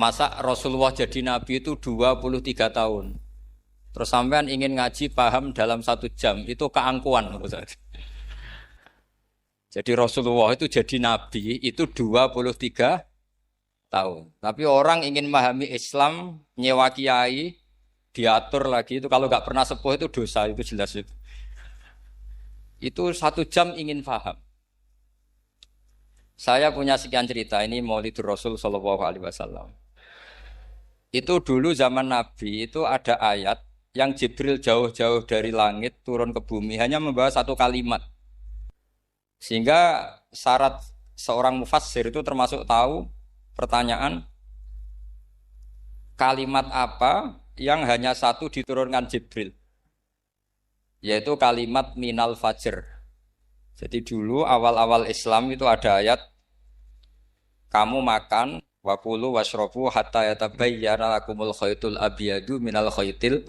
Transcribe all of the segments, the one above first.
Masa Rasulullah jadi nabi itu 23 tahun. Terus sampean ingin ngaji paham dalam 1 jam, itu keangkuhan. Jadi Rasulullah itu jadi nabi itu 23 tahun. Tapi orang ingin memahami Islam, nyewa kiai, diatur lagi itu kalau nggak pernah sepuh itu dosa, itu jelas itu. Itu 1 jam ingin paham. Saya punya sekian cerita ini Maulidur Rasul Shallallahu Alaihi Wasallam. Itu dulu zaman Nabi itu ada ayat yang Jibril jauh-jauh dari langit turun ke bumi hanya membawa 1 kalimat. Sehingga syarat seorang mufassir itu termasuk tahu pertanyaan kalimat apa yang hanya satu diturunkan Jibril, yaitu kalimat minal fajr. Jadi dulu awal-awal Islam itu ada ayat kamu makan wakulu washrobu hatta yatabayyana lakumul khaytul abyadu minal khaytil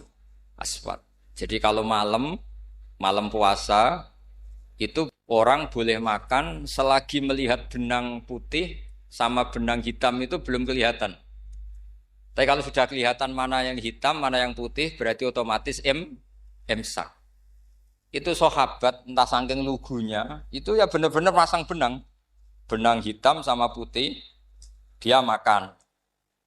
aswad. Jadi kalau malam puasa itu orang boleh makan selagi melihat benang putih sama benang hitam itu belum kelihatan. Tapi kalau sudah kelihatan mana yang hitam, mana yang putih, berarti otomatis imsak. Itu sahabat entah saking lugunya, itu ya benar-benar pasang benang hitam sama putih, dia makan.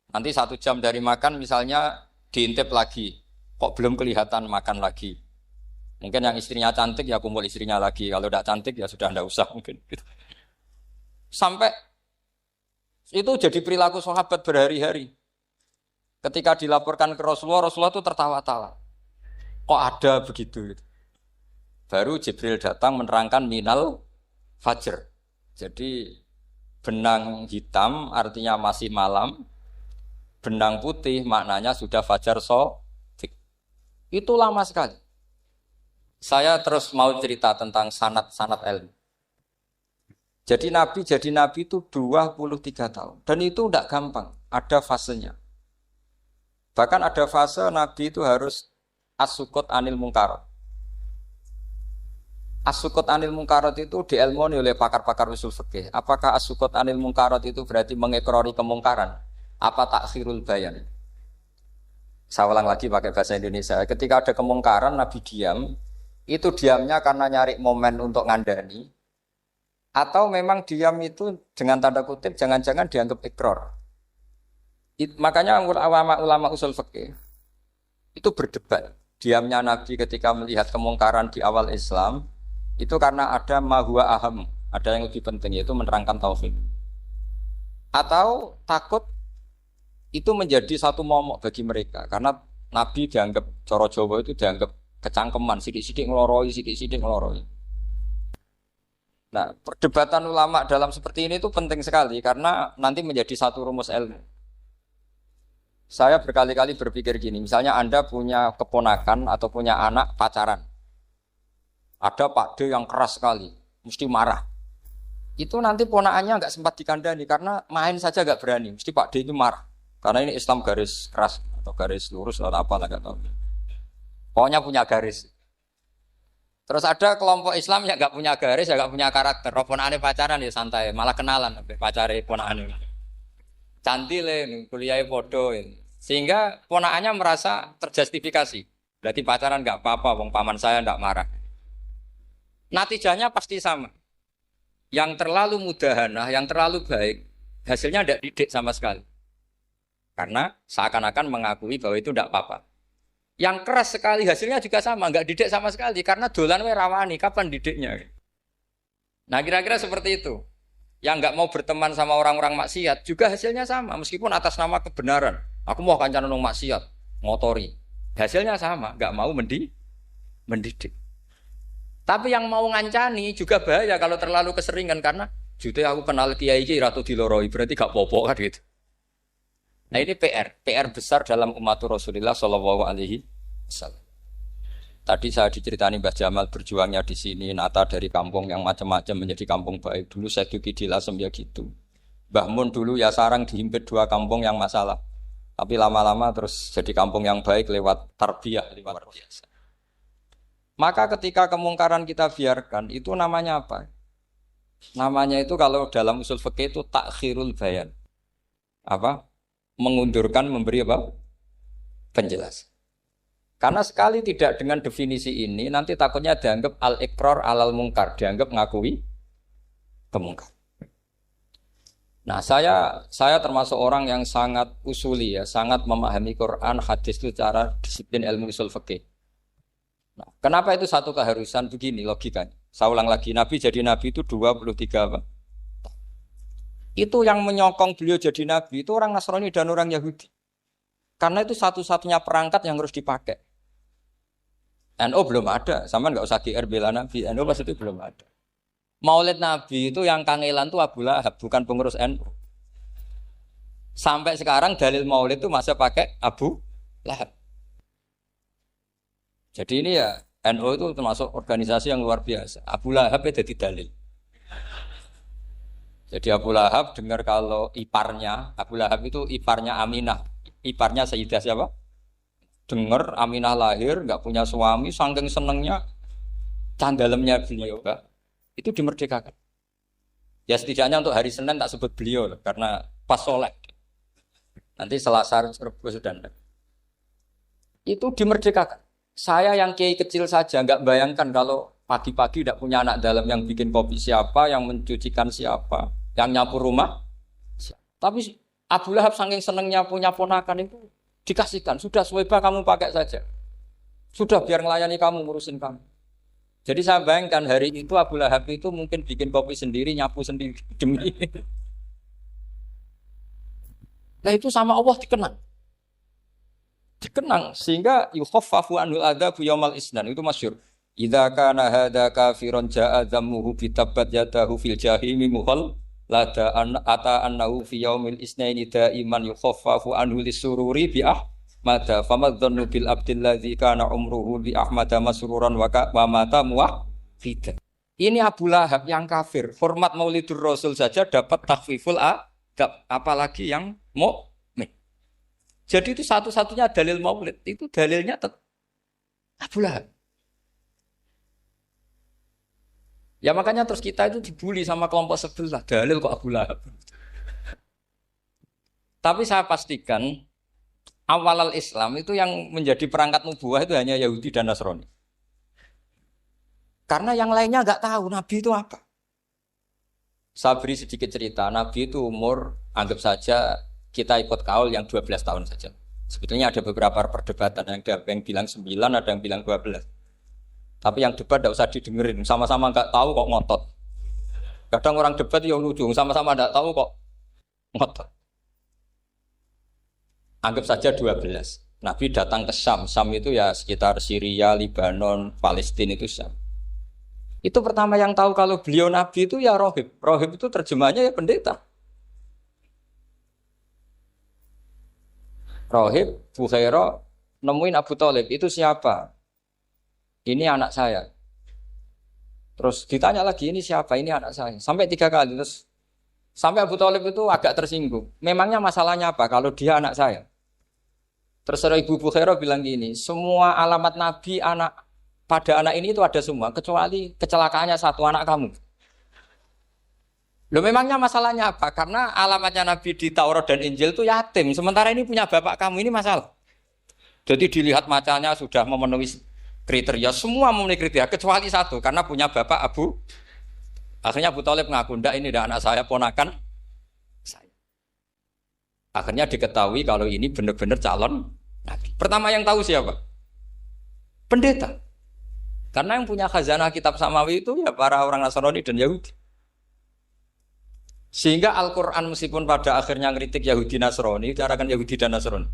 Nanti 1 jam dari makan misalnya diintip lagi, kok belum kelihatan makan lagi. Mungkin yang istrinya cantik ya kumpul istrinya lagi, kalau tidak cantik ya sudah tidak usah mungkin. Sampai itu jadi perilaku sahabat berhari-hari. Ketika dilaporkan ke Rasulullah, Rasulullah itu tertawa-tawa. Kok ada begitu? Baru Jibril datang menerangkan minal fajr. Jadi benang hitam artinya masih malam, benang putih maknanya sudah fajar shadiq. Itu lama sekali. Saya terus mau cerita tentang sanad-sanad ilmu. Jadi Nabi itu 23 tahun. Dan itu tidak gampang, ada fasenya. Bahkan ada fase Nabi itu harus as-sukut anil mungkarat. As-sukut anil mungkarat itu diilmoni oleh pakar-pakar usul fikih. Apakah as-sukut anil mungkarat itu berarti mengekrori kemungkaran? Apa takhirul bayan? Saya ulang lagi pakai bahasa Indonesia. Ketika ada kemungkaran, Nabi diam. Itu diamnya karena nyari momen untuk ngandani. Atau memang diam itu dengan tanda kutip jangan-jangan dianggap ikrar. Makanya ulama usul fikih itu berdebat. Diamnya Nabi ketika melihat kemungkaran di awal Islam itu karena ada ma huwa aham, ada yang lebih penting yaitu menerangkan tauhid. Atau takut itu menjadi satu momok bagi mereka karena Nabi dianggap coro Jawa itu dianggap kecangkeman, sidik-sidik ngeloroi. Nah, perdebatan ulama dalam seperti ini itu penting sekali karena nanti menjadi satu rumus ilmu. Saya berkali-kali berpikir gini, misalnya Anda punya keponakan atau punya anak pacaran. Ada Pak D yang keras sekali, mesti marah. Itu nanti ponakannya nggak sempat dikandani karena main saja nggak berani, mesti Pak D itu marah. Karena ini Islam garis keras atau garis lurus atau apa lah nggak tahu. Pokoknya punya garis. Terus ada kelompok Islam yang nggak punya garis, ya nggak punya karakter. Ponakannya pacaran ya santai, malah kenalan pacare ponakannya. Cantik le, kuliahnya bodoh. Sehingga ponakannya merasa terjustifikasi. Berarti pacaran nggak apa-apa, wong paman saya nggak marah. Natijahnya pasti sama. Yang terlalu mudahanah, yang terlalu baik, hasilnya tidak didik sama sekali. Karena seakan-akan mengakui bahwa itu tidak apa-apa. Yang keras sekali hasilnya juga sama, nggak didik sama sekali. Karena dolan we rawani, kapan didiknya? Nah kira-kira seperti itu. Yang nggak mau berteman sama orang-orang maksiat juga hasilnya sama, meskipun atas nama kebenaran. Aku mau kancanan orang maksiat, ngotori. Hasilnya sama, nggak mau mendidik. Tapi yang mau ngancani juga bahaya kalau terlalu keseringan karena jute aku kenal kiai iki ratu diloroi, berarti gak popo kan gitu. Nah ini PR besar dalam umat Rasulullah Shallallahu Alaihi Wasallam. Tadi saya diceritani Mbah Jamal berjuangnya di sini, nata dari kampung yang macam-macam menjadi kampung baik. Dulu saya Duki di Lasem ya gitu. Mbah Mun dulu ya sarang dihimpit 2 kampung yang masalah. Tapi lama-lama terus jadi kampung yang baik lewat tarbiyah, lewat biasa. Maka ketika kemungkaran kita biarkan, itu namanya apa? Namanya itu kalau dalam usul fikih itu takhirul bayan. Apa? mengundurkan memberi apa? Penjelasan. Karena sekali tidak dengan definisi ini, nanti takutnya dianggap al-iqrar alal mungkar, dianggap ngakui kemungkar. Nah, saya termasuk orang yang sangat usuli ya, sangat memahami Quran, hadis itu cara disiplin ilmu usul fikih. Nah, kenapa itu satu keharusan begini logikanya? Saya ulang lagi, Nabi jadi Nabi itu 23 apa? Itu yang menyokong beliau jadi Nabi itu orang Nasrani dan orang Yahudi. Karena itu satu-satunya perangkat yang harus dipakai. NU belum ada, sama nggak usah GR bela Nabi, NU pas itu belum ada. Maulid Nabi itu yang kangelan itu Abu Lahab, bukan pengurus NU. Sampai sekarang dalil maulid itu masih pakai Abu Lahab. Jadi ini ya NU itu termasuk organisasi yang luar biasa. Abu Lahab itu jadi dalil. Jadi Abu Lahab dengar kalau iparnya, Abu Lahab itu iparnya Aminah, iparnya Sayyidah siapa? Dengar Aminah lahir, nggak punya suami, saking senengnya, candalemnya beliau, itu dimerdekakan. Ya setidaknya untuk hari Senin tak sebut beliau loh, karena pas soleh. Nanti Selasa Rabu sudah ada. Itu dimerdekakan. Saya yang kiai kecil saja nggak bayangkan kalau pagi-pagi tidak punya anak dalam yang bikin kopi siapa, yang mencucikan siapa, yang nyapu rumah. Tapi Abu Lahab saking senengnya punya ponakan itu dikasihkan. Sudah Suwaibah kamu pakai saja. Sudah biar melayani kamu, ngurusin kamu. Jadi saya bayangkan hari itu Abu Lahab itu mungkin bikin kopi sendiri, nyapu sendiri demi. Nah itu sama Allah dikenang. Dikenang sehingga yukhaffafu anul adzabu yaumal isnan itu masyhur. Idza kana hadza kafiron ja'a dhammuhu bi tabbat yadahu fil jahimi muhal lada an ata annahu fi yaumil isnaini daiman yukhaffafu anhu lisururi bi mada famadzannu bil abdil ladzi kana umruhu bi ahmada masruran wa mata muwahhida. Ini Abu Lahab yang kafir, hormat Maulidur Rasul saja dapat takhfiful adab, apalagi yang mukmin. Jadi itu satu-satunya dalil Maulid, itu dalilnya Abu Lahab. Ya makanya terus kita itu dibully sama kelompok sebelah, dalil kok Abu Lahab. Tapi saya pastikan awal Islam itu yang menjadi perangkat nubuah itu hanya Yahudi dan Nasrani. Karena yang lainnya nggak tahu Nabi itu apa. Saya beri sedikit cerita, Nabi itu umur, anggap saja kita ikut kaul yang 12 tahun saja. Sebetulnya ada beberapa perdebatan, ada yang bilang 9, ada yang bilang 12. Tapi yang debat tidak usah didengerin, sama-sama nggak tahu kok ngotot. Kadang orang debat yang lucu, sama-sama nggak tahu kok ngotot. Anggap saja 12. Nabi datang ke Syam. Syam itu ya sekitar Syria, Lebanon, Palestina itu Syam. Itu pertama yang tahu kalau beliau Nabi itu ya rohib. Rohib itu terjemahnya ya pendeta. Rohib, Bukhaira, nemuin Abu Thalib. Itu siapa? Ini anak saya. Terus ditanya lagi, ini siapa? Ini anak saya. Sampai 3 kali. Terus sampai Abu Thalib itu agak tersinggung. Memangnya masalahnya apa kalau dia anak saya? Terserah Ibu Bukhairah bilang gini, semua alamat Nabi pada anak ini itu ada semua, kecuali kecelakaannya satu, anak kamu. Loh memangnya masalahnya apa? Karena alamatnya Nabi di Taurat dan Injil itu yatim, sementara ini punya bapak kamu, ini masalah. Jadi dilihat macanya sudah memenuhi kriteria, semua memenuhi kriteria, kecuali satu, karena punya bapak Abu. Akhirnya Abu Thalib ngaku, ndak ini anak saya, ponakan saya. Akhirnya diketahui kalau ini benar-benar calon Nabi. Pertama yang tahu siapa? Pendeta. Karena yang punya khazanah kitab samawi itu ya para orang Nasrani dan Yahudi. Sehingga Al-Quran meskipun pada akhirnya ngeritik Yahudi Nasrani, dikatakan Yahudi dan Nasrani.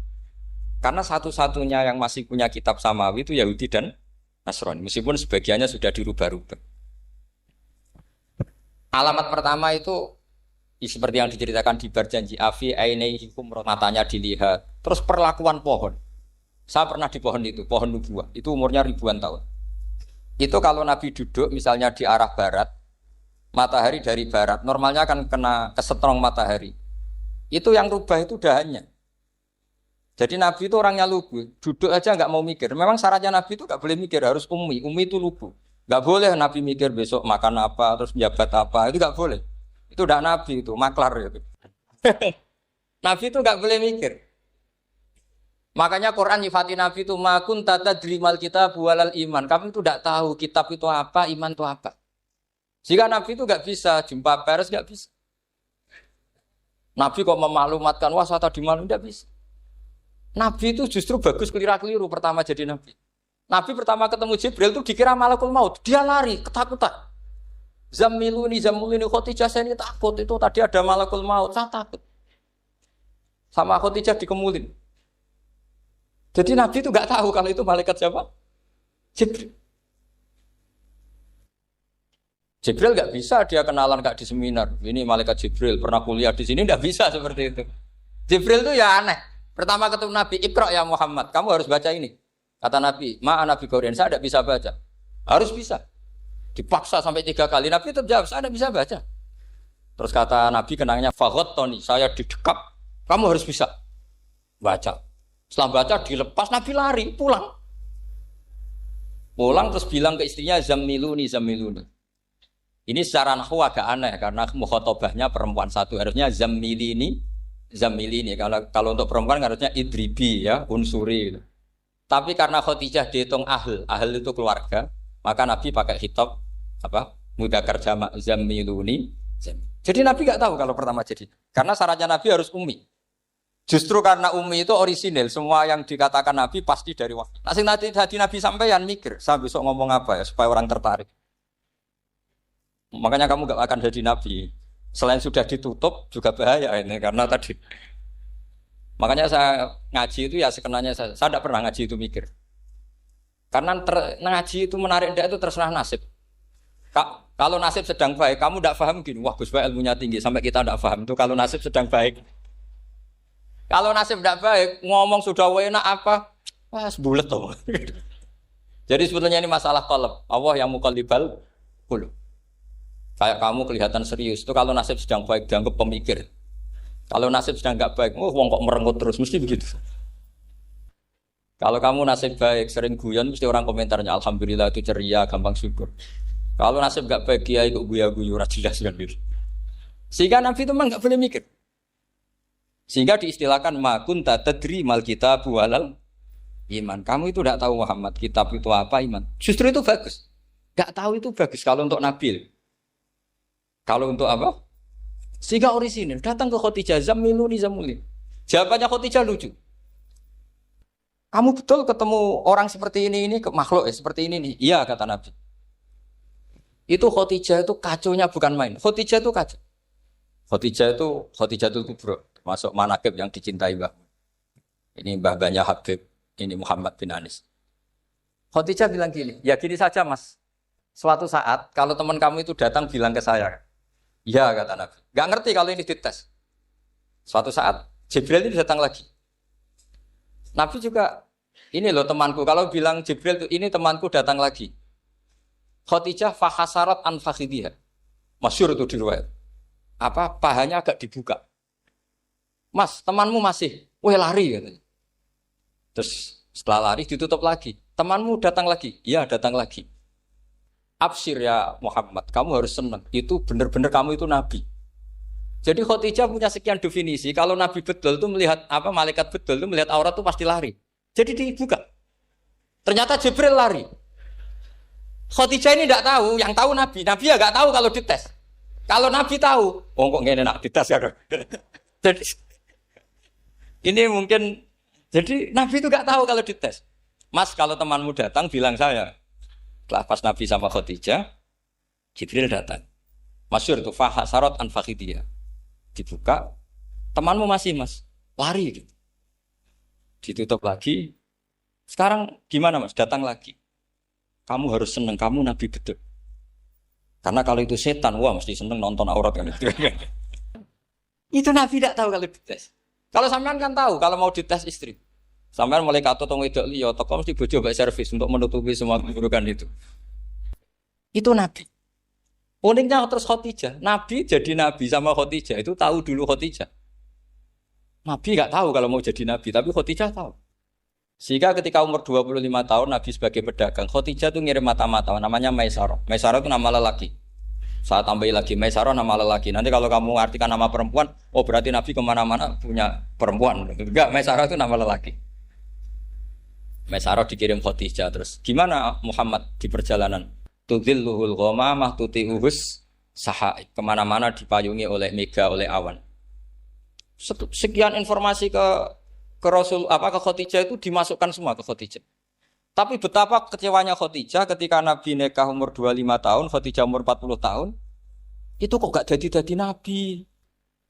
Karena satu-satunya yang masih punya kitab samawi itu Yahudi dan Nasrani. Meskipun sebagiannya sudah dirubah-rubah. Alamat pertama itu seperti yang diceritakan di berjanji afi ainaihikum, matanya dilihat. Terus perlakuan pohon. Saya pernah di pohon itu, pohon nubuah. Itu umurnya ribuan tahun. Itu kalau Nabi duduk misalnya di arah barat, matahari dari barat, normalnya akan kena kesetrong matahari. Itu yang rubah itu dahannya. Jadi Nabi itu orangnya lugu, duduk aja nggak mau mikir. Memang syaratnya Nabi itu nggak boleh mikir, harus ummi. Ummi itu lugu. Nggak boleh Nabi mikir besok makan apa, terus menjabat apa, itu nggak boleh. Itu udah Nabi itu, maklar itu. Nabi itu nggak boleh mikir. Makanya Quran nyifati Nabi itu makun tata dilimal kita bualal iman. Kami itu tidak tahu kitab itu apa, iman itu apa. Jika Nabi itu nggak bisa jumpa pers, nggak bisa. Nabi kok memaklumatkan wasata di malam, nggak bisa. Nabi itu justru bagus keliru pertama jadi Nabi. Nabi pertama ketemu Jibril itu dikira malakul maut, dia lari ketakutan. Zamiluni Khotijah saya ini takut itu tadi ada malakul maut, saya takut. Sama Khotijah dikemulin. Jadi Nabi itu nggak tahu kalau itu malaikat siapa? Jibril. Jibril nggak bisa dia kenalan nggak di seminar. Ini malaikat Jibril pernah kuliah di sini, nggak bisa seperti itu. Jibril itu ya aneh. Pertama ketemu Nabi, Iqra ya Muhammad, kamu harus baca ini. Kata Nabi, Nabi Qur'an, saya tidak bisa baca. Harus bisa. Dipaksa sampai 3 kali. Nabi tetap jawab, saya tidak bisa baca. Terus kata Nabi kenangnya, Tony, saya didekap. Kamu harus bisa baca. Setelah baca dilepas, Nabi lari, pulang. Pulang terus bilang ke istrinya, Zamiluni. Ini secara nahwu agak aneh, karena mukhotobahnya perempuan satu. Harusnya Zamilini. Kalau untuk perempuan harusnya idribi ya, unsuri. Gitu. Tapi karena Khadijah dihitung ahl itu keluarga, maka Nabi pakai khitab mudzakkar jamak Zamiluni. Jadi Nabi nggak tahu kalau pertama jadi. Karena syaratnya Nabi harus ummi. Justru karena ummi itu orisinil, semua yang dikatakan Nabi pasti dari wahyu. Nanti Nabi sampeyan mikir, saya besok ngomong apa ya supaya orang tertarik. Makanya kamu gak akan jadi Nabi. Selain sudah ditutup juga bahaya ini karena tadi. Makanya saya ngaji itu ya sekenanya saya tidak pernah ngaji itu mikir. Karena ngaji itu menarik itu terserah nasib. Kalau nasib sedang baik, kamu tidak paham gini, wah Gus Baik ilmunya tinggi sampai kita tidak paham itu kalau nasib sedang baik. Kalau nasib tidak baik, ngomong sudah enak apa? Wah, sebulet tuh. Jadi sebetulnya ini masalah qalb. Allah yang muqallibal qulub. Kayak kamu kelihatan serius. Itu kalau nasib sedang baik dianggap pemikir. Kalau nasib sedang enggak baik, wong kok merenggut terus, mesti begitu. Kalau kamu nasib baik, sering guyon, mesti orang komentarnya alhamdulillah itu ceria, gampang syukur. Kalau nasib enggak baik, kiai kok guya-guyu, ora jelas kan gitu. Sehingga Nabi itu memang enggak boleh mikir. Sehingga diistilahkan makun tadri mal kitab walal iman. Kamu itu tidak tahu Muhammad kitab itu apa iman. Justru itu bagus. Enggak tahu itu bagus kalau untuk Nabi. Kalau untuk apa? Sehingga orisinil datang ke Khadijah Zamiluni. Jawabannya Khadijah lucu. Kamu betul ketemu orang seperti ini ke makhluk seperti ini nih. Iya kata Nabi. Itu Khadijah itu kacaunya bukan main. Khadijah itu kacau. Khadijah itu kubro. Masuk manaqib yang dicintai Mbah. Ini mbah-mbahnya Habib, ini Muhammad bin Anis. Khadijah bilang gini, ya gini saja mas. Suatu saat kalau teman kamu itu datang bilang ke saya, ya kata Nabi. Gak ngerti kalau ini dites. Suatu saat Jibril ini datang lagi. Nabi juga, ini loh temanku. Kalau bilang Jibril ini temanku datang lagi. Khadijah fahasarat an fakhidhiha. Masyhur itu di riwayat. Pahanya agak dibuka. Mas, temanmu masih, lari katanya. Terus setelah lari ditutup lagi. Temanmu datang lagi. Iya, datang lagi. Absyir ya Muhammad, kamu harus senang. Itu benar-benar kamu itu nabi. Jadi Khadijah punya sekian definisi. Kalau nabi betul itu melihat malaikat betul itu melihat aurat itu pasti lari. Jadi dibuka. Ternyata Jibril lari. Khadijah ini tidak tahu, yang tahu nabi. Nabi ya nggak tahu kalau dites. Kalau nabi tahu, kok ngene nak dites ya. Jadi ini mungkin, jadi Nabi itu gak tahu kalau dites. Mas, kalau temanmu datang, bilang saya. Setelah pas Nabi sama Khadijah, Jibril datang. Masyhur itu, fahasarat an fakhidhiha. Dibuka, temanmu masih mas, lari gitu. Ditutup lagi. Sekarang gimana mas, datang lagi. Kamu harus senang, kamu Nabi betul. Karena kalau itu setan, wah mesti senang nonton aurat kan. Itu Nabi tidak tahu kalau dites. Kalau sampean kan tahu kalau mau dites istri. Sampean mulai kato tong wedok liya teko mesti bojo mbek servis untuk menutupi semua keburukan itu. Itu Nabi. Uniknya terus Khadijah. Nabi jadi Nabi sama Khadijah itu tahu dulu Khadijah. Nabi enggak tahu kalau mau jadi Nabi, tapi Khadijah tahu. Sehingga ketika umur 25 tahun Nabi sebagai pedagang, Khadijah itu ngirim mata-mata namanya Maisarah. Maisarah itu nama lelaki. Saya tambahin lagi Maisarah nama lelaki. Nanti kalau kamu artikan nama perempuan, oh berarti Nabi kemana-mana punya perempuan. Enggak, Maisarah itu nama lelaki. Maisarah dikirim Khadijah terus. Gimana Muhammad di perjalanan? Tudhilluhul ghamamah tuti'uhus sahaik. Kemana-mana dipayungi oleh mega, oleh awan. Sekian informasi ke Rasul ke Khadijah itu dimasukkan semua ke Khadijah. Tapi betapa kecewanya Khadijah ketika Nabi nikah umur 25 tahun, Khadijah umur 40 tahun. Itu kok gak jadi Nabi.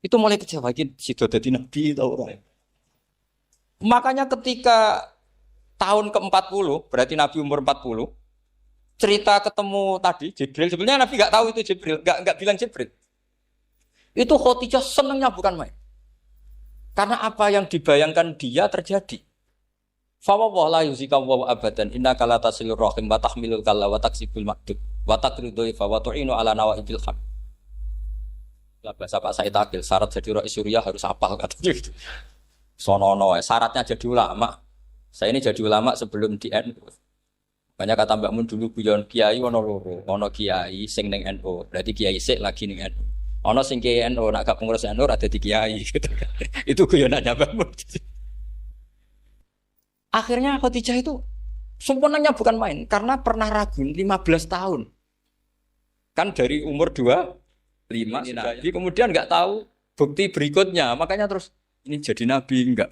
Itu mulai kecewa sido jadi Nabi tahu orang. Makanya ketika tahun ke-40, berarti Nabi umur 40, cerita ketemu tadi Jibril, sebenarnya Nabi gak tahu itu Jibril, gak bilang Jibril. Itu Khadijah senangnya bukan main. Karena apa yang dibayangkan dia terjadi. Fa wa la yuzika wa abadan innaka la tasilur rahim wa tahmilul kalla wa taksibul maqdud wa taqridu fa wa tu'inu ala nawaibil haq. Lah bahasa Pak Said Akil syarat jadi rais Suriah harus hafal katanya gitu. Sonono syaratnya jadi ulama. Saya ini jadi ulama sebelum di NU. Banyak kata Mbak Mun dulu guyon kiai ono loro, ono kiai sing ning NU, berarti kiai sik lagi ning NU. Ono sing kiai NU nak gak pengurus NU ada di kiai gitu. Itu guyonannya Mbak Mun. Akhirnya Khadijah itu sempurnanya bukan main karena pernah ragu 15 tahun. Kan dari umur 25 Nabi kemudian enggak tahu bukti berikutnya. Makanya terus ini jadi Nabi enggak.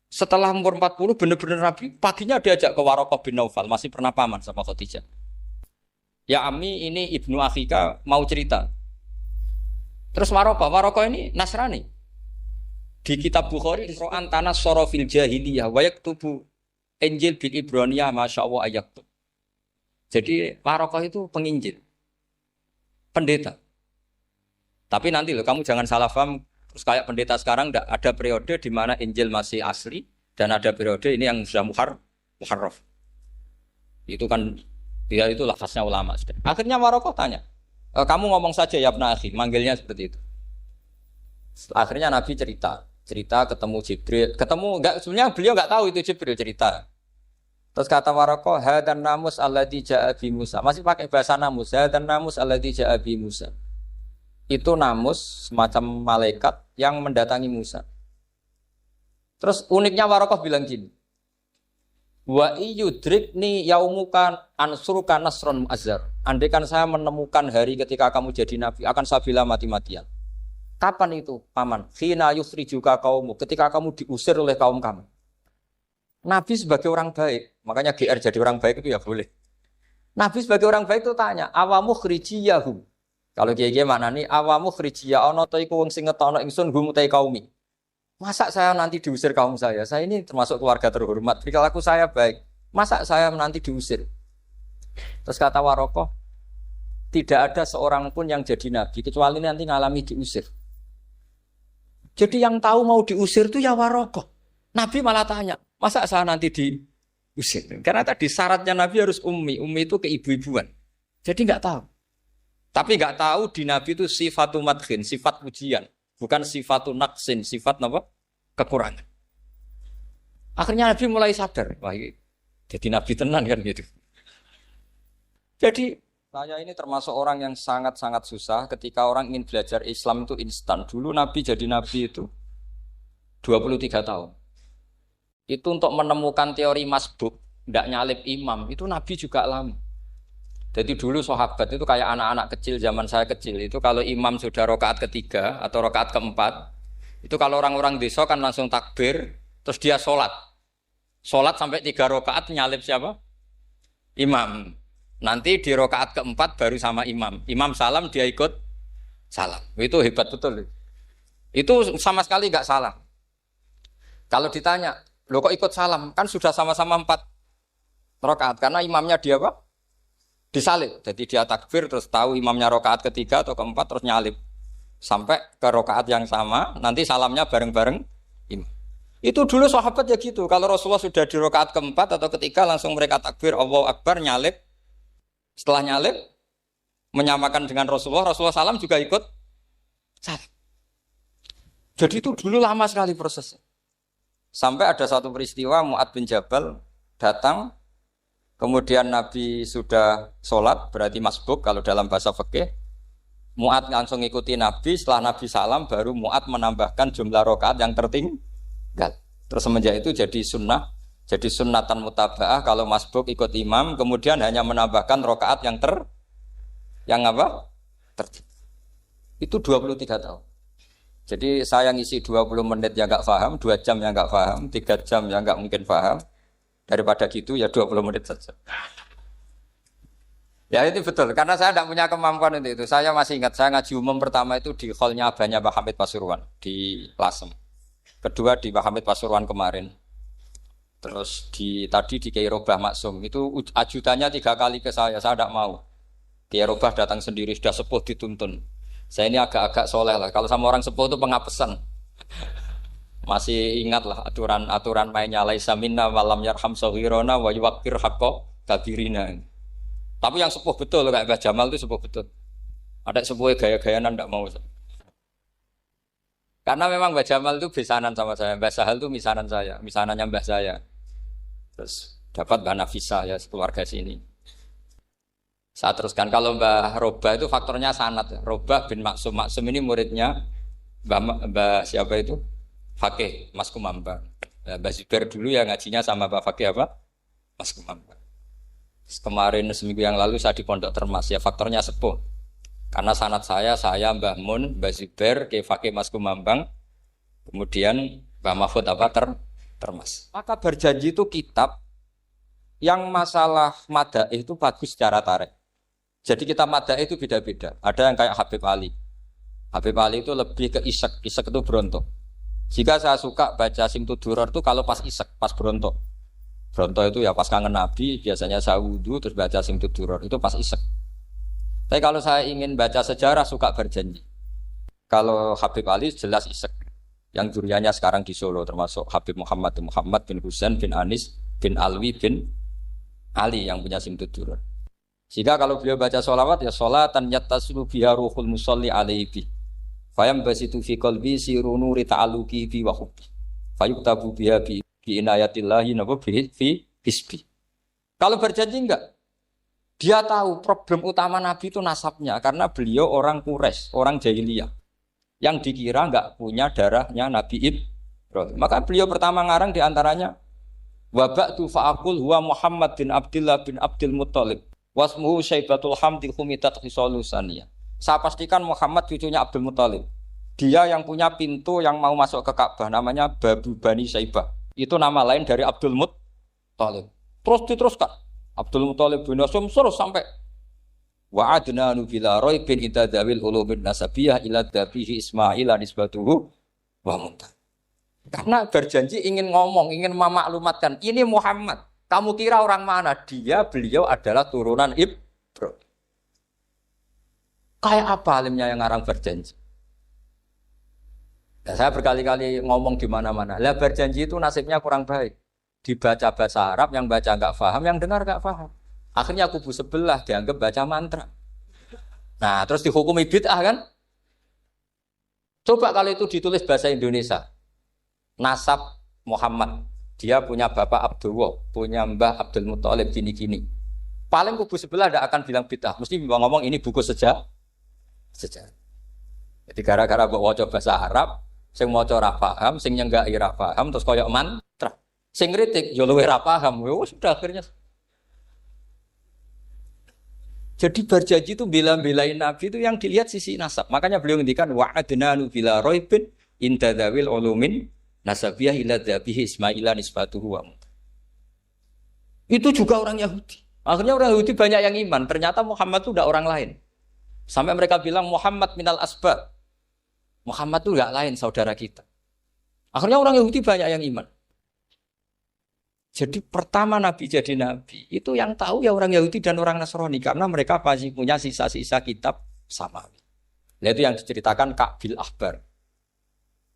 Setelah umur 40 benar-benar Nabi, paginya diajak ke Waraqah bin Naufal, masih pernah paman sama Khadijah. Ya Ami ini Ibnu Akhika mau cerita. Terus Waraqah ini Nasrani. Di kitab Bukhari Ro'an tanah sorofil jahiliyah wayak tubuh Injil bil Ibraniyah masya Allah ayat. Jadi Waraqah itu penginjil, pendeta. Tapi nanti loh kamu jangan salah paham. Terus kayak pendeta sekarang ada periode di mana Injil masih asli dan ada periode ini yang sudah muharraf. Itu kan dia itu lafaznya ulama. Akhirnya Waraqah tanya, kamu ngomong saja ya Ibnu Akhi, manggilnya seperti itu. Akhirnya Nabi cerita ketemu Jibril, sebenarnya beliau enggak tahu itu Jibril cerita. Terus kata Waraqah, hadan namus alladzi ja'a bi Musa. Masih pakai bahasa namus, hadan namus alladzi ja'a bi Musa. Itu namus semacam malaikat yang mendatangi Musa. Terus uniknya Waraqah bilang gini, wa yudrikni yaumuka ansuruka nasron mu'azzar. Andaikan saya menemukan hari ketika kamu jadi nabi, akan saya bela mati-matian. Kapan itu, paman? Khina yukhrijuka kaumu, ketika kamu diusir oleh kaum kamu. Nabi sebagai orang baik, makanya GR jadi orang baik itu ya boleh. Nabi sebagai orang baik itu tanya, awamu khrijiyahum. Kalau kiai-kiai maknani awamu khrijiyah ana ta iku wong sing ngetokno ingsun hum utai kaumi. Masa saya nanti diusir kaum saya? Saya ini termasuk keluarga terhormat. Perilaku saya baik. Masa saya nanti diusir? Terus kata Waraqah, tidak ada seorang pun yang jadi nabi kecuali nanti ngalami diusir. Jadi yang tahu mau diusir itu ya Waraqah. Nabi malah tanya, masa saya nanti diusir? Karena tadi syaratnya Nabi harus ummi. Ummi itu keibu-ibuan. Jadi enggak tahu. Tapi enggak tahu di Nabi itu sifatu madkhin, sifat pujian. Bukan sifatu naqsin, sifat apa? Kekurangan. Akhirnya Nabi mulai sadar. Wah, jadi Nabi tenan kan gitu. Jadi saya ini termasuk orang yang sangat-sangat susah ketika orang ingin belajar Islam itu instan. Dulu Nabi jadi Nabi itu 23 tahun. Itu untuk menemukan teori masbuk, tidak nyalip imam, itu Nabi juga lama. Jadi dulu sahabat itu kayak anak-anak kecil zaman saya kecil. Itu kalau imam sudah rakaat ketiga atau rakaat keempat, itu kalau orang-orang desa kan langsung takbir, terus dia sholat. Sholat sampai 3 rakaat nyalip siapa? Imam. Nanti di rakaat keempat baru sama imam. Imam salam dia ikut salam. Itu hebat betul. Itu sama sekali nggak salah. Kalau ditanya, lo kok ikut salam? Kan sudah sama-sama 4 rakaat. Karena imamnya dia apa? Disalib. Jadi dia takbir terus tahu imamnya rakaat ketiga atau keempat terus nyalip. Sampai ke rakaat yang sama, nanti salamnya bareng-bareng imam. Itu dulu sahabat ya gitu. Kalau Rasulullah sudah di rakaat keempat atau ketiga langsung mereka takbir Allahu Akbar nyalip. Setelah nyalip menyamakan dengan Rasulullah salam juga ikut salam. Jadi itu dulu lama sekali prosesnya. Sampai ada satu peristiwa Mu'adz bin Jabal datang, kemudian Nabi sudah sholat, berarti masbuk kalau dalam bahasa fikih. Mu'ad langsung ikuti Nabi, setelah Nabi salam baru Mu'ad menambahkan jumlah rakaat yang tertinggal. Terus semenjak itu jadi sunnah, jadi sunnatan mutaba'ah kalau masbuk ikut imam, kemudian hanya menambahkan rakaat yang apa? Tertinggal. Itu 23 tahun. Jadi saya ngisi 20 menit yang enggak paham, 2 jam yang enggak paham, 3 jam yang enggak mungkin paham. Daripada gitu ya 20 menit saja. Ya itu betul, karena saya tidak punya kemampuan itu. Saya masih ingat, saya ngaji umum pertama itu di hallnya abahnya Pak Hamid Pasuruan di Lasem. Kedua di Pak Hamid Pasuruan kemarin. Terus tadi di Kiai Robah Maksum, itu ajudannya 3 kali ke saya tidak mau. Kiai Robah datang sendiri, sudah sepuh dituntun. Saya ini agak-agak soleh lah, kalau sama orang sepuh itu pengapesan. Masih ingat lah aturan mainnya laisa minna walam yarham saghirana wa yuwaqqir haqqa kabirina. Tapi yang sepuh betul kayak Mbah Jamal itu sepuh betul. Ada sepuh gaya-gayanan tidak mau. Karena memang Mbah Jamal itu besanan sama saya, Mbah Sahal itu misanan saya, misanannya Mbah saya. Terus dapat Mbah Nafisa ya keluarga sini. Saya teruskan kalau Mbah Robah itu faktornya sanad. Robah bin Maksum, Maksum ini muridnya Mbah siapa itu? Fakih Mas Kumambang. Mbah Zubair dulu ya ngajinya sama Mbah Fakih apa? Mas Kumambang. Kemarin seminggu yang lalu saya di Pondok Termas ya faktornya sepuh. Karena sanad saya Mbah Mun, Mbah Zubair, Kiai Fakih Mas Kumambang, kemudian Mbah Mahfud apa Termas. Maka berjanji itu kitab yang masalah madaih itu bagus secara tarikh. Jadi kita madaih itu beda-beda. Ada yang kayak Habib Ali. Habib Ali itu lebih ke isek itu berontok. Jika saya suka baca Simtud Duror itu kalau pas isek, pas berontok. Bronto itu ya pas kangen Nabi, biasanya saya wudu terus baca Simtud Duror, itu pas isek. Tapi kalau saya ingin baca sejarah suka berjanji. Kalau Habib Ali jelas isek. Yang duriannya sekarang di Solo termasuk Habib Muhammad bin Husain bin Anis bin Alwi bin Ali yang punya Simtud Duror. Jika kalau beliau baca sholawat ya sholatan yattasilu biha ruhul musalli alaihi. Fayam basitu fi qalbi sirunuri ta'aluki bi wa hubbi. Fayuktabu biha bi inayatillahi nabu fi hisbi. Kalau berjanji enggak, dia tahu problem utama Nabi itu nasabnya karena beliau orang Quraisy, orang jahiliyah yang dikira enggak punya darahnya Nabi Ibrahim. Maka beliau pertama ngarang diantaranya wa ba'du fa'aqul huwa Muhammad bin Abdullah bin Abdul Muttalib wasmuhu Syaibatul Hamdi Humitat Khisalusaniyah. Saya pastikan Muhammad cucunya Abdul Muttalib. Dia yang punya pintu yang mau masuk ke Ka'bah namanya Babu Bani Syaibah. Itu nama lain dari Abdul Muttalib. Terus diteruskan. Abdul Muttalib bin Hasyim terus sampai wa adnanu bila raibin itadzawil ulumin nasabiyah ila dabihi Ismail nisbatuhu wa muntah. Karena berjanji ingin ngomong, ingin memaklumatkan ini Muhammad. Kamu kira orang mana? Beliau adalah turunan Ibrahim. Kayak apa alimnya yang ngarang berjanji? Ya, saya berkali-kali ngomong di mana-mana. Lah berjanji itu nasibnya kurang baik. Dibaca bahasa Arab, yang baca enggak paham, yang dengar enggak paham. Akhirnya kubu sebelah dianggap baca mantra. Nah, terus dihukumi bid'ah kan? Coba kalau itu ditulis bahasa Indonesia. Nasab Muhammad. Dia punya bapak Abdullah, punya mbah Abdul Muttalib gini-gini. Paling kubu sebelah tidak akan bilang bid'ah. Mesti ngomong ini buku sejarah. Jadi gara-gara bawa bahasa Arab, sing maca ora paham, sing nyenggaki ora paham, terus koyo mantra. Sing kritik yo luwih ora paham. Sudah akhirnya. Jadi berjanji itu bela-belain Nabi itu yang dilihat sisi nasab. Makanya beliau ngendikan wa'adnanu bila raibin intadzawil ulumin nasabiyah ila dzabihi Ismaila nisbatuhu wa. Itu juga orang Yahudi. Akhirnya orang Yahudi banyak yang iman. Ternyata Muhammad itu tidak orang lain. Sampai mereka bilang Muhammad minal asbab. Muhammad itu enggak lain saudara kita. Akhirnya orang Yahudi banyak yang iman. Jadi pertama Nabi jadi Nabi itu yang tahu ya orang Yahudi dan orang Nasrani karena mereka pasti punya sisa-sisa kitab samawi. Itu yang diceritakan Ka'bil Ahbar.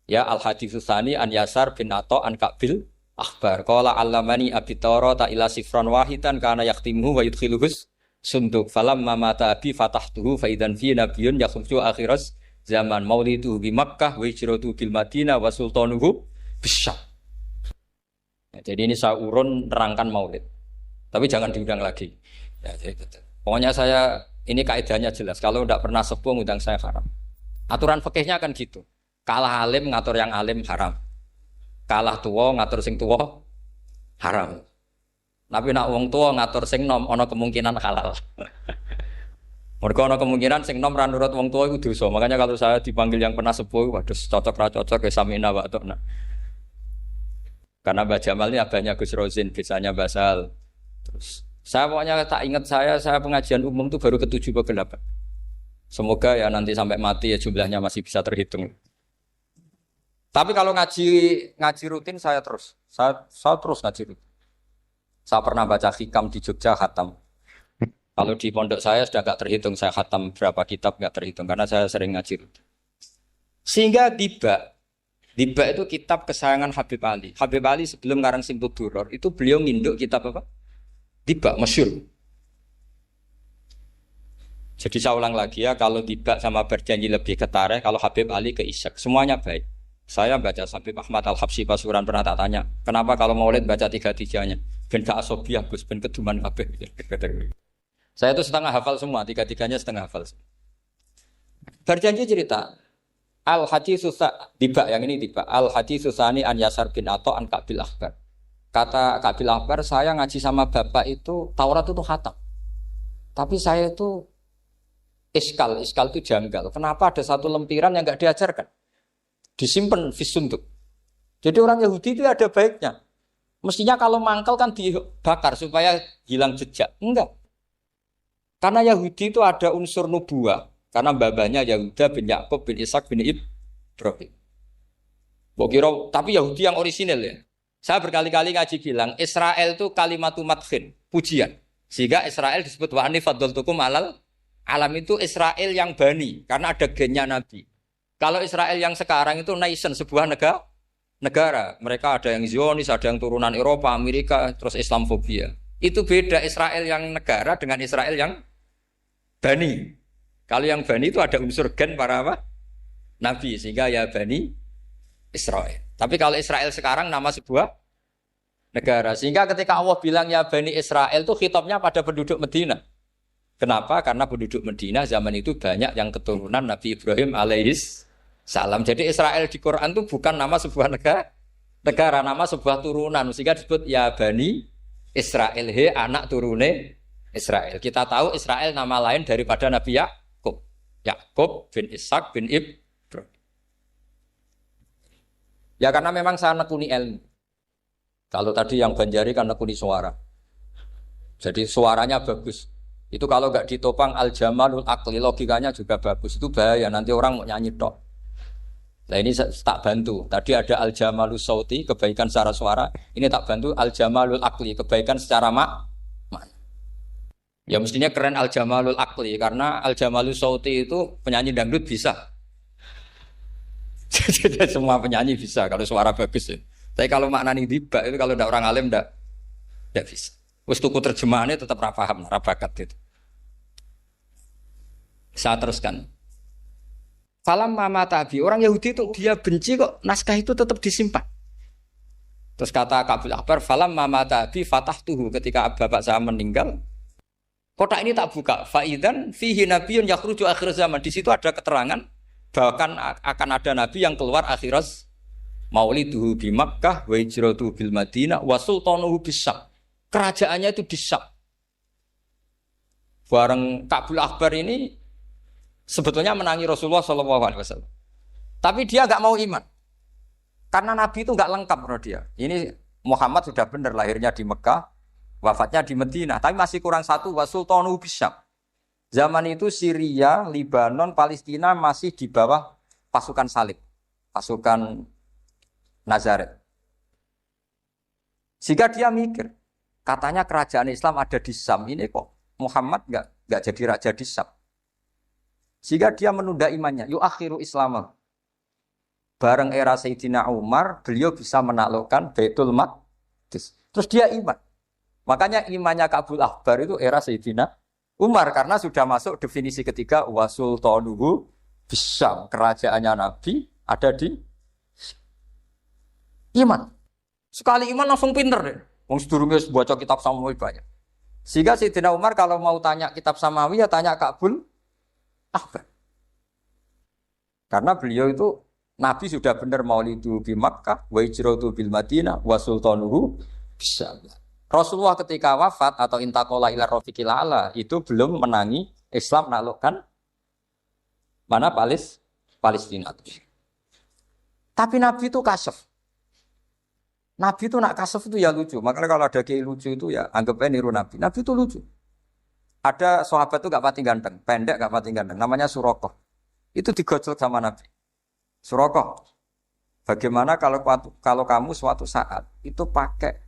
Ya al-haditsus tsani an Yasar bin Atha an Ka'bil Ahbar. Qala 'allamani Abi Tawrata ila sifran wahidan kana yaktimuhu wa yudkhiluhus sunduk. Falamma mata abi fatahtuhu fa idzan fi nabiyyun yakhruju akhiras zaman maulidu bi Makkah wa hijratu bil Madinah wa sultanuhu bisyam. Ya, jadi ini saya urun nerangkan maulid. Tapi jangan diundang lagi. Ya, jadi, pokoknya saya ini kaidahnya jelas. Kalau tidak pernah sepuh ngundang saya haram. Aturan fikihnya kan gitu. Kalah alim ngatur yang alim haram. Kalah tua ngatur sing tua haram. Tapi nak wong tua ngatur sing nom ana kemungkinan halal. Mergo ana kemungkinan sing nom ra nurut wong tua iku dosa. Makanya kalau saya dipanggil yang pernah sepuh, waduh cocok ra cocok ya samina wa ta'na. Karena Mbak Jamal ini abahnya Gus Rozin, biasanya Basal. Terus saya pokoknya tak ingat saya pengajian umum itu baru ke-7 ke 8. Semoga ya nanti sampai mati ya jumlahnya masih bisa terhitung. Tapi kalau ngaji rutin saya terus. Saya terus ngaji rutin. Saya pernah baca hikam di Jogja khatam. Kalau di pondok saya sudah enggak terhitung saya khatam berapa kitab enggak terhitung karena saya sering ngaji rutin. Sehingga Diba itu kitab kesayangan Habib Ali. Habib Ali sebelum ngarang Simtud Duror itu beliau nginduk kitab apa? Diba, masyhur. Jadi saya ulang lagi ya, kalau Diba sama Berjanji lebih ke tarikh, kalau Habib Ali ke Isyak, semuanya baik. Saya baca Habib Ahmad Al-Habsyi Pasuruan pernah tak tanya, kenapa kalau Maulid baca tiga-tiganya? Ben gak asobiah Gus, ben keduman kabeh. Saya itu setengah hafal semua, tiga-tiganya setengah hafal. Berjanji cerita, Al-Hadis Susah, Diba yang ini Diba, Al-Hadis Susani an Yasar bin Ato an Kabil Akbar. Kata Kabil Akbar, saya ngaji sama bapak itu, Taurat itu khatam. Tapi saya itu iskal itu janggal. Kenapa ada satu lempiran yang enggak diajarkan? Disimpan fisunduk. Jadi orang Yahudi itu ada baiknya. Mestinya kalau mangkal kan dibakar supaya hilang jejak. Enggak. Karena Yahudi itu ada unsur nubuah. Karena babanya Yahuda bin Yakub bin Ishak bin Ibrahim. Tapi Yahudi yang orisinal ya. Saya berkali-kali ngaji bilang Israel itu kalimatu madkhin, pujian. Sehingga Israel disebut wa ani faddaltukum alal alam itu Israel yang bani karena ada gennya Nabi. Kalau Israel yang sekarang itu nation, sebuah negara. Mereka ada yang Zionis, ada yang turunan Eropa, Amerika, terus Islamfobia. Itu beda Israel yang negara dengan Israel yang bani. Kalau yang bani itu ada unsur gen para apa? Nabi, sehingga ya bani Israel. Tapi kalau Israel sekarang nama sebuah negara. Sehingga ketika Allah bilang ya bani Israel itu khitabnya pada penduduk Medina. Kenapa? Karena penduduk Medina zaman itu banyak yang keturunan Nabi Ibrahim alaihis salam. Jadi Israel di Quran itu bukan nama sebuah negara, nama sebuah turunan. Sehingga disebut ya Bani Israel, he anak turune Israel. Kita tahu Israel nama lain daripada Nabi Yakub. Yakub bin Ishak bin Ibrahim. Ya karena memang saya nekuni ilmu. Kalau tadi yang Banjari kan nekuni suara. Jadi suaranya bagus. Itu kalau nggak ditopang al-jamalul akli, logikanya juga bagus. Itu bahaya, nanti orang mau nyanyi tok. Nah ini tak bantu. Tadi ada al-jamalul sauti, kebaikan secara suara. Ini tak bantu al-jamalul akli, kebaikan secara makna. Ya mestinya keren al-jamalul akli, karena al-jamalul sauti itu penyanyi dangdut bisa. Jadi semua penyanyi bisa kalau suara bagus ya. Tapi kalau maknanya Diba itu kalau tidak orang alim tidak bisa. Wes tuku terjemahannya tetap paham, bakat gitu. Saya teruskan. Falam mama tabi, orang Yahudi itu dia benci kok naskah itu tetap disimpan. Terus kata Kabil Akbar, falam mama tabi fatahtuhu, ketika bapak saya meninggal, kotak ini tak buka. Faidan fihi nabiyun yakhruju akhir zaman. Di situ ada keterangan bahkan akan ada nabi yang keluar akhirat, mauliduhu bi Makkah wa hijratuhu bil Madinah wa sultanuhu bis-Syam. Kerajaannya itu di Syam. Bareng Kabil Akbar ini sebetulnya menangi Rasulullah SAW. Tapi dia nggak mau iman. Karena Nabi itu nggak lengkap menurut dia. Ini Muhammad sudah benar lahirnya di Mekah, wafatnya di Madinah. Tapi masih kurang satu, wa sultanuhu bis-Syam. Zaman itu Syria, Libanon, Palestina masih di bawah pasukan salib. Pasukan Nazaret. Sehingga dia mikir, katanya kerajaan Islam ada di Syam, ini kok Muhammad nggak jadi raja di Syam. Sehingga dia menunda imannya. Yu'akhiru Islam. Bareng era Sayyidina Umar, beliau bisa menaklukkan Baitul Maqdis. Terus dia iman. Makanya imannya Kabil Akbar itu era Sayyidina Umar, karena sudah masuk definisi ketiga wa sultanuhu bis-Syam. Kerajaannya Nabi ada di iman. Sekali iman langsung pinter deh. Wong sedurunge baca kitab Samuel banyak. Sehingga Sayyidina Umar kalau mau tanya kitab Samawi ya tanya Ka'bul Ahbar. Karena beliau itu Nabi sudah benar maulidu bi Makkah, wa hijratu bil Madinah, wa sultanuhu bisa. Rasulullah ketika wafat atau intaqala ila rafiqil ala itu belum menangi Islam naklukkan mana Palestina. Tapi Nabi itu kasef. Nabi itu nak kasef itu ya lucu. Makanya kalau ada kiai lucu itu ya anggapnya niru Nabi. Nabi itu lucu. Ada sahabat itu gak pati ganteng, pendek gak pati ganteng. Namanya Surakoh. Itu digojol sama Nabi. Surakoh, bagaimana kalau kamu suatu saat itu pakai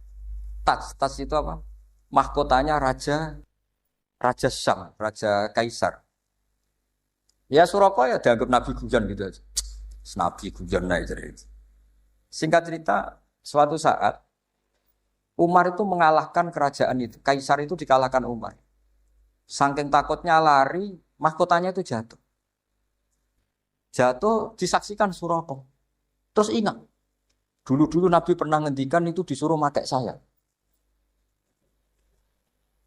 tas itu apa? Mahkotanya Raja Syam, Raja Kaisar. Ya Surakoh ya dianggap Nabi guyon gitu aja. Nabi guyon aja. Singkat cerita, suatu saat Umar itu mengalahkan kerajaan itu. Kaisar itu dikalahkan Umar. Saking takutnya lari, mahkotanya itu jatuh. Jatuh disaksikan Surakoh. Terus ingat, dulu Nabi pernah ngendikan itu disuruh pakai saya.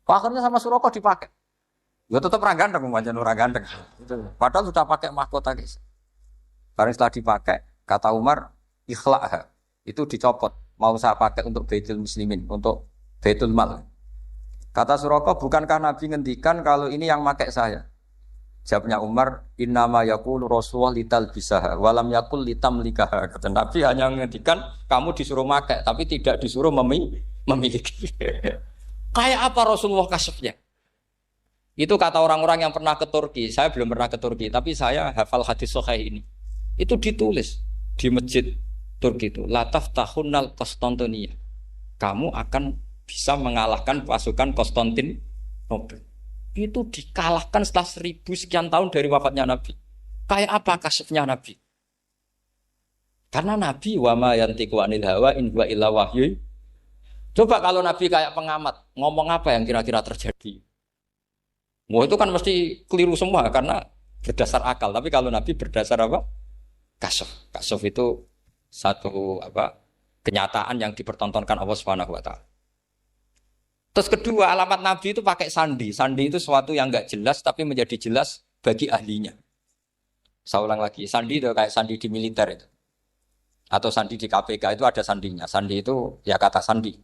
Akhirnya sama Surakoh dipakai. Ya tetap orang ganteng, orang ganteng. Padahal sudah pakai mahkota guys. Barang setelah dipakai, kata Umar, ikhla'ha. Itu dicopot. Mau saya pakai untuk Baitul Muslimin, untuk Baitul Mal. Kata Surakoh, bukankah Nabi ngendikan kalau ini yang pakai saya? Jawabnya Umar, innama yaqulu Rasulullah lital bisaha, walam yaqul litamlikaha. Kata Nabi hanya ngendikan kamu disuruh pakai, tapi tidak disuruh memiliki. Kayak apa Rasulullah kasefnya? Itu kata orang-orang yang pernah ke Turki. Saya belum pernah ke Turki, tapi saya hafal hadis sahih ini. Itu ditulis di masjid Turki itu. Lataf tahunnal Konstantinia. Kamu akan bisa mengalahkan pasukan Konstantinopel. Itu dikalahkan setelah 1000 sekian tahun dari wafatnya Nabi. Kayak apa kasefnya Nabi? Karena Nabi wa ma yantiqu anil hawa in huwa illa wahyu. Coba kalau Nabi kayak pengamat, ngomong apa yang kira-kira terjadi? Wah itu kan mesti keliru semua karena berdasar akal. Tapi kalau Nabi berdasar apa? Kasef. Kasef itu satu kenyataan yang dipertontonkan Allah Subhanahu wa taala. Terus kedua, alamat Nabi itu pakai sandi. Sandi itu sesuatu yang enggak jelas tapi menjadi jelas bagi ahlinya. Saya ulang lagi, sandi itu kayak sandi di militer itu. Atau sandi di KPK itu ada sandinya. Sandi itu ya kata sandi.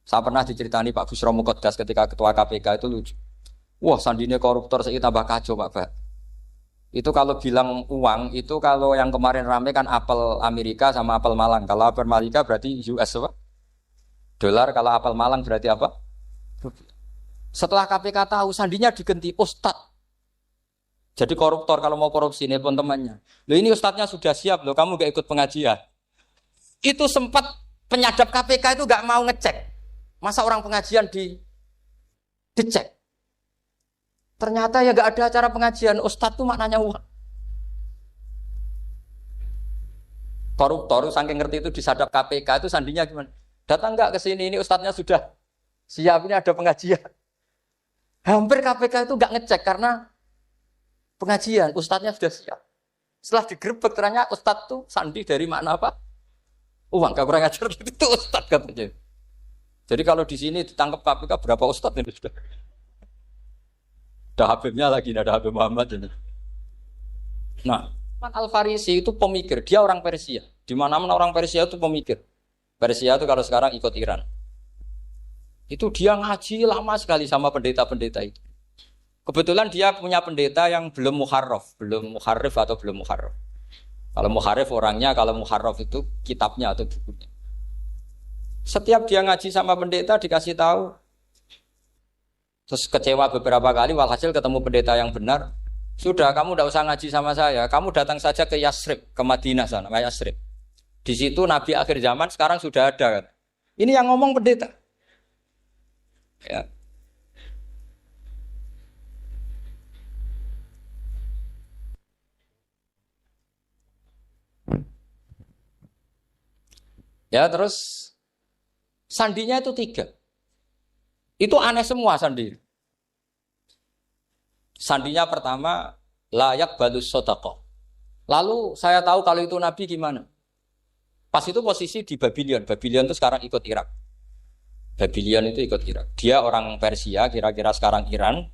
Saya pernah diceritani Pak Busro Muqaddas ketika ketua KPK itu lucu. Wah, sandinya koruptor saya tambah kacau Pak. Itu kalau bilang uang, itu kalau yang kemarin rame kan apel Amerika sama apel Malang. Kalau apel Amerika berarti US apa? Dolar, kalau apel Malang berarti apa? Setelah KPK tahu, sandinya diganti Ustadz. Jadi koruptor kalau mau korupsi ini pun temannya. Loh ini Ustadznya sudah siap loh, kamu gak ikut pengajian. Itu sempat penyadap KPK itu gak mau ngecek. Masa orang pengajian dicek? Ternyata ya gak ada acara pengajian. Ustadz tuh maknanya uang. Koruptor saking ngerti itu disadap KPK itu sandinya gimana? Datang nggak ke sini, ini ustadznya sudah siap, ini ada pengajian. Hampir KPK itu nggak ngecek karena pengajian, ustadznya sudah siap. Setelah digerebek ternyata ustadz tuh sandi dari makna apa? Uang, gak kurang ajar gitu, itu ustadz katanya. Jadi kalau di sini ditangkap KPK berapa ustadz ini sudah? Ada Habibnya lagi, ada Habib Muhammad ini. Nah, Al-Farisi itu pemikir, dia orang Persia. Di mana-mana orang Persia itu pemikir. Persia itu kalau sekarang ikut Iran. Itu dia ngaji lama sekali sama pendeta-pendeta itu. Kebetulan dia punya pendeta yang belum muharraf atau belum muharraf. Kalau muharraf orangnya, kalau muharraf itu kitabnya atau bukunya. Setiap dia ngaji sama pendeta dikasih tahu. Terus kecewa beberapa kali, walhasil ketemu pendeta yang benar. Sudah, kamu tidak usah ngaji sama saya. Kamu datang saja ke Yasrib, ke Madinah sana, ke Yasrib. Di situ Nabi akhir zaman sekarang sudah ada kan. Ini yang ngomong pendeta. Ya. Ya terus sandinya itu 3. Itu aneh semua sandi. Sandinya pertama layak balus sodaqah. Lalu saya tahu kalau itu Nabi gimana? Pas itu posisi di Babylon. Babylon itu sekarang ikut Irak. Babylon itu ikut Irak. Dia orang Persia, kira-kira sekarang Iran.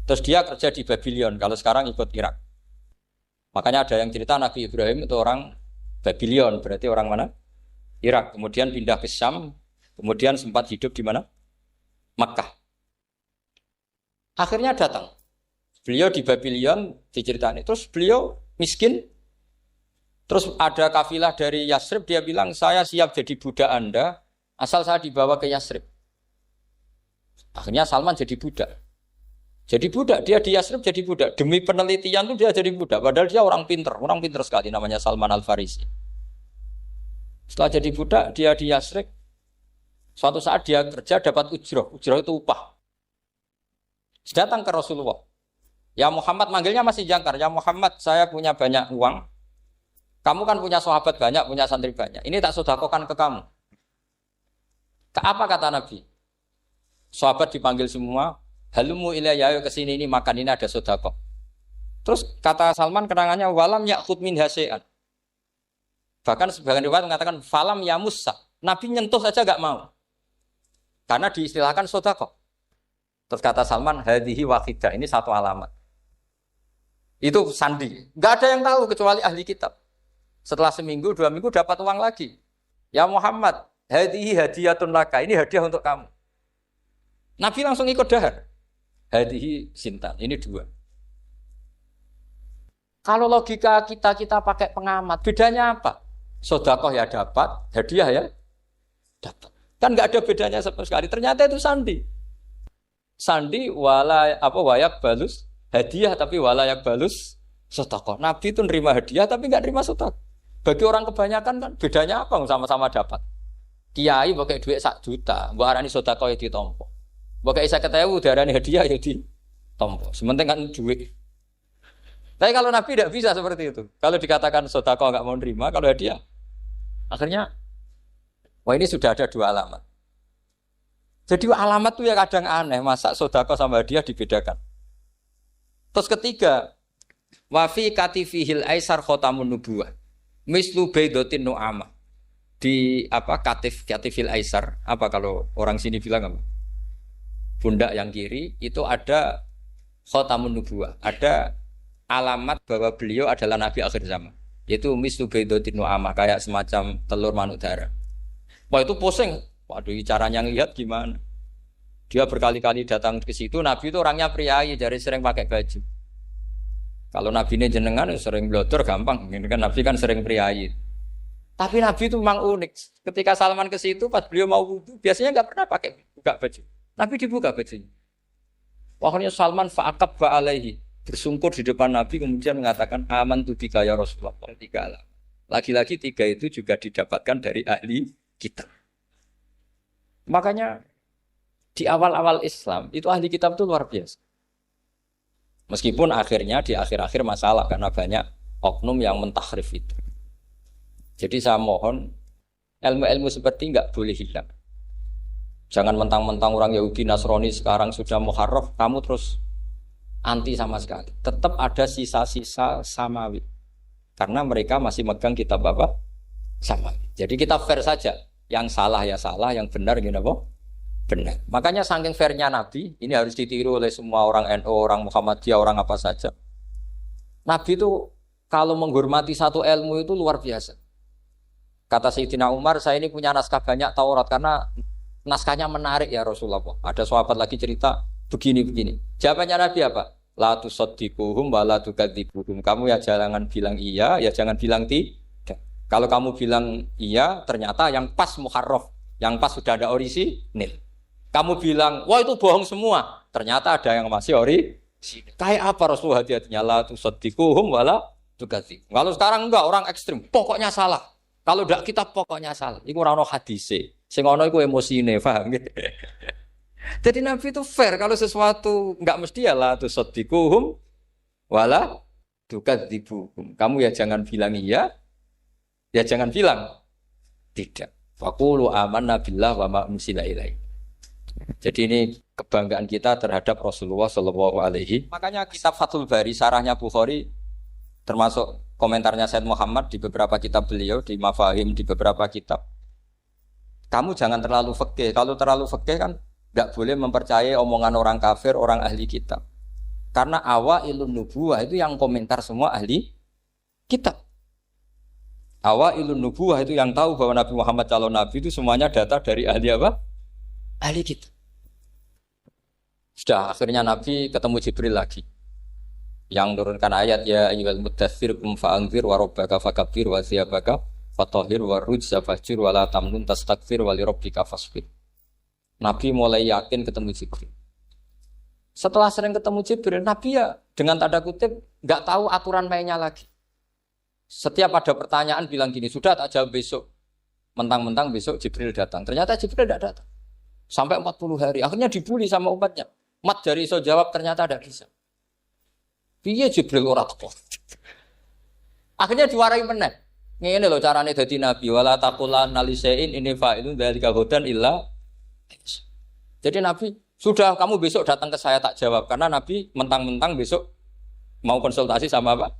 Terus dia kerja di Babylon, kalau sekarang ikut Irak. Makanya ada yang cerita Nabi Ibrahim itu orang Babylon, berarti orang mana? Irak. Kemudian pindah ke Syam, kemudian sempat hidup di mana? Makkah. Akhirnya datang. Beliau di Babylon diceritain. Terus beliau miskin. Terus ada kafilah dari Yasrib, dia bilang, saya siap jadi budak Anda, asal saya dibawa ke Yasrib. Akhirnya Salman jadi budak. Jadi budak, dia di Yasrib jadi budak. Demi penelitian tuh dia jadi budak. Padahal dia orang pinter sekali, namanya Salman Al-Farisi. Setelah jadi budak, dia di Yasrib. Suatu saat dia kerja dapat ujroh itu upah. Datang ke Rasulullah. Ya Muhammad, manggilnya masih jangkar. Ya Muhammad, saya punya banyak uang. Kamu kan punya sahabat banyak, punya santri banyak. Ini tak sedekahkan ke kamu. Apa kata Nabi? Sahabat dipanggil semua. Halumu ilayya, ayo kesini, ini makan, ini ada sedekah. Terus kata Salman kenangannya walam ya'khud min hasya'an. Bahkan sebagian riwayat mengatakan falam yamussa. Nabi nyentuh saja enggak mau. Karena diistilahkan sedekah. Terus kata Salman hadhihi waqidah, ini satu alamat. Itu sandi. Enggak ada yang tahu kecuali ahli kitab. Setelah seminggu, 2 minggu dapat uang lagi. Ya Muhammad, hadhihi hadiyatun laka, ini hadiah untuk kamu. Nabi langsung ikut dahar. Hadihi sintan, ini 2. Kalau logika kita pakai pengamat, bedanya apa? Sedekah ya dapat, hadiah ya dapat. Kan nggak ada bedanya sama sekali. Ternyata itu sandi. Sandi wayak balus hadiah tapi walayak balus sedekah. Nabi itu nerima hadiah tapi nggak nerima sedekah. Bagi orang kebanyakan kan bedanya apa? Sama-sama dapat. Kiai pakai duit 1 juta, mbok arani sedekah ya ditampa. Mbok isa ketemu darane hadiah ya ditampa. Sementing kan duit. Tapi kalau Nabi tidak bisa seperti itu. Kalau dikatakan sedekah enggak mau nerima, kalau hadiah akhirnya wah ini sudah ada 2 alamat. Jadi alamat tuh ya kadang aneh, masa sedekah sama hadiah dibedakan. Terus ketiga, wa fi katifihil aisar khatamun nubuwah. Mislu baidatin nu'amah. Di katifil aisar, apa kalau orang sini bilang apa? Pundak yang kiri itu ada khatamun nubuwah, ada alamat bahwa beliau adalah nabi akhir zaman. Yaitu mislu baidatin nu'amah, kayak semacam telur manuk darah. Wah itu pusing. Waduh, caranya ngelihat gimana? Dia berkali-kali datang ke situ, nabi itu orangnya priayi, jadi sering pakai baju. Kalau nabi ini jenengan sering blodor gampang, ini kan nabi kan sering priayi. Tapi nabi itu memang unik. Ketika Salman ke situ, pas beliau mau wudu, biasanya nggak pernah pakai buka baju. Nabi dibuka bajunya. Waktunya Salman fa'aqab ba'alaihi. Bersungkur di depan Nabi kemudian mengatakan aman tu bika ya Rasulullah. 3 alamat. Lagi-lagi 3 itu juga didapatkan dari ahli kitab. Makanya di awal-awal Islam itu ahli kitab itu luar biasa. Meskipun akhirnya di akhir-akhir masalah karena banyak oknum yang mentahrif itu. Jadi saya mohon ilmu-ilmu seperti enggak boleh hilang. Jangan mentang-mentang orang Yahudi Nasrani sekarang sudah muharraf, kamu terus anti sama sekali. Tetap ada sisa-sisa samawi. Karena mereka masih megang kitab apa? Samawi. Jadi kita fair saja. Yang salah ya salah, yang benar gini apa? Benar. Makanya saking fairnya Nabi, ini harus ditiru oleh semua orang NU, orang Muhammadiyah, orang apa saja. Nabi itu kalau menghormati satu ilmu itu luar biasa. Kata Sayyidina Umar, saya ini punya naskah banyak Taurat karena naskahnya menarik ya Rasulullah. Ada sahabat lagi cerita begini-begini. Jawabannya Nabi apa? La tusaddiquhum wa la tukadzibuhum. Kamu ya jangan bilang iya, ya jangan bilang tidak. Kalau kamu bilang iya, ternyata yang pas muharraf, yang pas sudah ada orisinil. Kamu bilang, wah itu bohong semua. Ternyata ada yang masih orisinil. Kayak apa Rasulullah hati-hatinya? La tusaddiquhum wa la tukadzibuhum. Kalau sekarang enggak, orang ekstrim. Pokoknya salah. Kalau tidak kita pokoknya salah. Iku ora ono hadise. Sing ono iku emosine, paham gitu. Jadi Nabi itu fair kalau sesuatu enggak mesti ya la tusaddiquhum wala tukadzibuhum. Kamu ya jangan bilang iya, ya jangan bilang tidak. Faqulu amanna billah wa ma unsila ilaihi. Jadi ini kebanggaan kita terhadap Rasulullah sallallahu alaihi. Makanya kitab Fathul Bari sarahnya Bukhari termasuk komentarnya Said Muhammad di beberapa kitab beliau, di Mafahim di beberapa kitab. Kamu jangan terlalu fikih. Kalau terlalu fikih kan nggak boleh mempercayai omongan orang kafir, orang ahli kitab. Karena awailun nubuwah itu yang komentar semua ahli kitab. Awailun nubuwah itu yang tahu bahwa Nabi Muhammad calon nabi itu semuanya data dari ahli apa? Ahli kitab. Sudah akhirnya Nabi ketemu Jibril lagi. Yang turunkan ayat ya ayyuhal muddatsir qum fa'anzir wa rabbaka fakabbir wa thiyabaka fatahhir wa rujza fahjur wa la tamnun tastakbir wa li rabbika fasbir. Nabi mulai yakin ketemu Jibril. Setelah sering ketemu Jibril, Nabi ya dengan tanda kutip nggak tahu aturan mainnya lagi. Setiap ada pertanyaan bilang gini, sudah tak jawab besok. Mentang-mentang besok Jibril datang. Ternyata Jibril tidak datang. Sampai 40 hari. Akhirnya dibully sama umatnya. Mat dari iso jawab ternyata tidak bisa. Piye Jibril ora teko. Akhirnya diwarai meneh. Ngene lho carane dadi nabi wala taqulanna lisein ini fa'ilun dzalika hudan illa. Jadi Nabi sudah kamu besok datang ke saya tak jawab karena Nabi mentang-mentang besok mau konsultasi sama apa?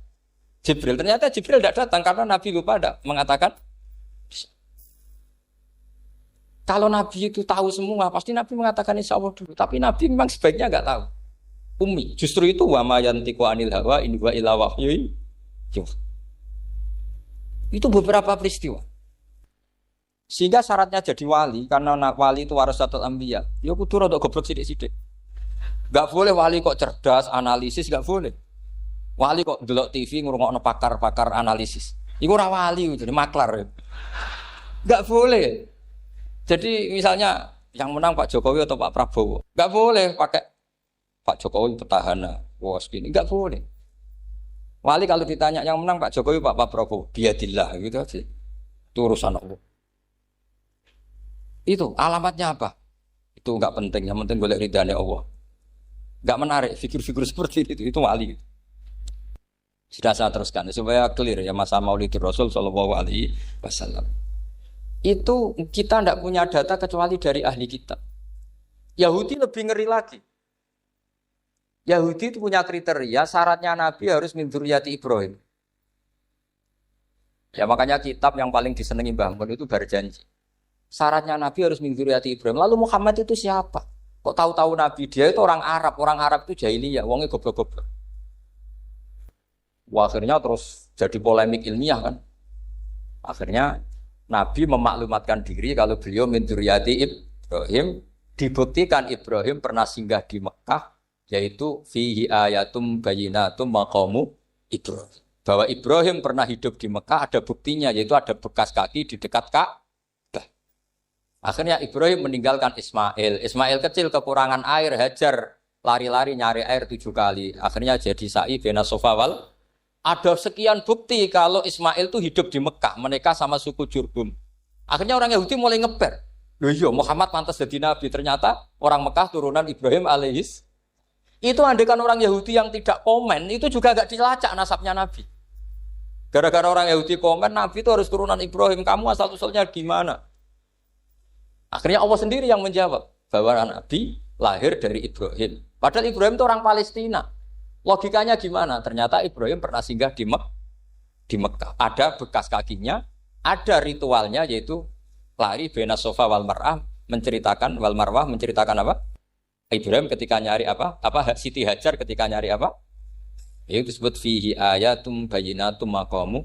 Jibril. Ternyata Jibril tidak datang karena Nabi lupa ada mengatakan kalau Nabi itu tahu semua, pasti Nabi mengatakan insya Allah dulu. Tapi Nabi memang sebaiknya nggak tahu. Umi, justru itu wa ma yantiqu anil hawa in huwa illa wahyu. Itu beberapa peristiwa. Sehingga syaratnya jadi wali, karena wali itu warasatul anbiya. Ya kudu rada goblok sithik-sithik. Enggak boleh wali kok cerdas, analisis enggak boleh. Wali kok delok TV ngrungokno pakar-pakar analisis. Iku ora wali, jadi maklar. Enggak boleh. Jadi misalnya yang menang Pak Jokowi atau Pak Prabowo, enggak boleh pakai Pak Jokowi petahana. Wah, segini enggak boleh. Wali kalau ditanya yang menang Pak Jokowi Pak Prabowo, biadillah gitu aja. Itu urusan Allah. Itu alamatnya apa? Itu enggak penting, yang penting golek ridhane Allah. Enggak menarik figur-figur seperti itu wali. Sudah saya teruskan supaya clear ya masa Maulidur Rasul sallallahu alaihi wasallam. Itu kita tidak punya data kecuali dari ahli kitab. Yahudi lebih ngeri lagi. Yahudi itu punya kriteria syaratnya Nabi harus min dzurriyyati Ibrahim. Ya makanya kitab yang paling disenangi Mbah Mun itu Berjanji. Syaratnya Nabi harus min dzurriyyati Ibrahim. Lalu Muhammad itu siapa? Kok tahu-tahu Nabi dia itu orang Arab. Orang Arab itu jahiliyah, wongnya goblok-goblok. Wah, akhirnya terus jadi polemik ilmiah kan. Akhirnya Nabi memaklumatkan diri kalau beliau min dzurriyyati Ibrahim, dibuktikan Ibrahim pernah singgah di Mekah, yaitu fihi ayatum bayyinatum maqamu Ibrahim. Bahwa Ibrahim pernah hidup di Mekah ada buktinya, yaitu ada bekas kaki di dekat Ka'bah. Akhirnya Ibrahim meninggalkan Ismail. Ismail kecil kekurangan air, Hajar lari-lari nyari air 7 kali. Akhirnya jadi sa'i bena sofa wal. Ada sekian bukti kalau Ismail itu hidup di Mekah, menikah sama suku Jurhum. Akhirnya orang Yahudi mulai ngeper. Loh iya, Muhammad pantas jadi nabi. Ternyata orang Mekah turunan Ibrahim alaihis. Itu andekan orang Yahudi yang tidak komen, itu juga gak dilacak nasabnya Nabi. Gara-gara orang Yahudi komen, Nabi itu harus turunan Ibrahim. Kamu asal-usulnya gimana? Akhirnya Allah sendiri yang menjawab bahwa Nabi lahir dari Ibrahim. Padahal Ibrahim itu orang Palestina. Logikanya gimana? Ternyata Ibrahim pernah singgah di Mekah. Ada bekas kakinya, ada ritualnya yaitu lari bena sofa wal marwah menceritakan apa? Ibrahim ketika nyari apa? Siti Hajar ketika nyari apa? Itu disebut fihi ayatum bayyinatum maqamu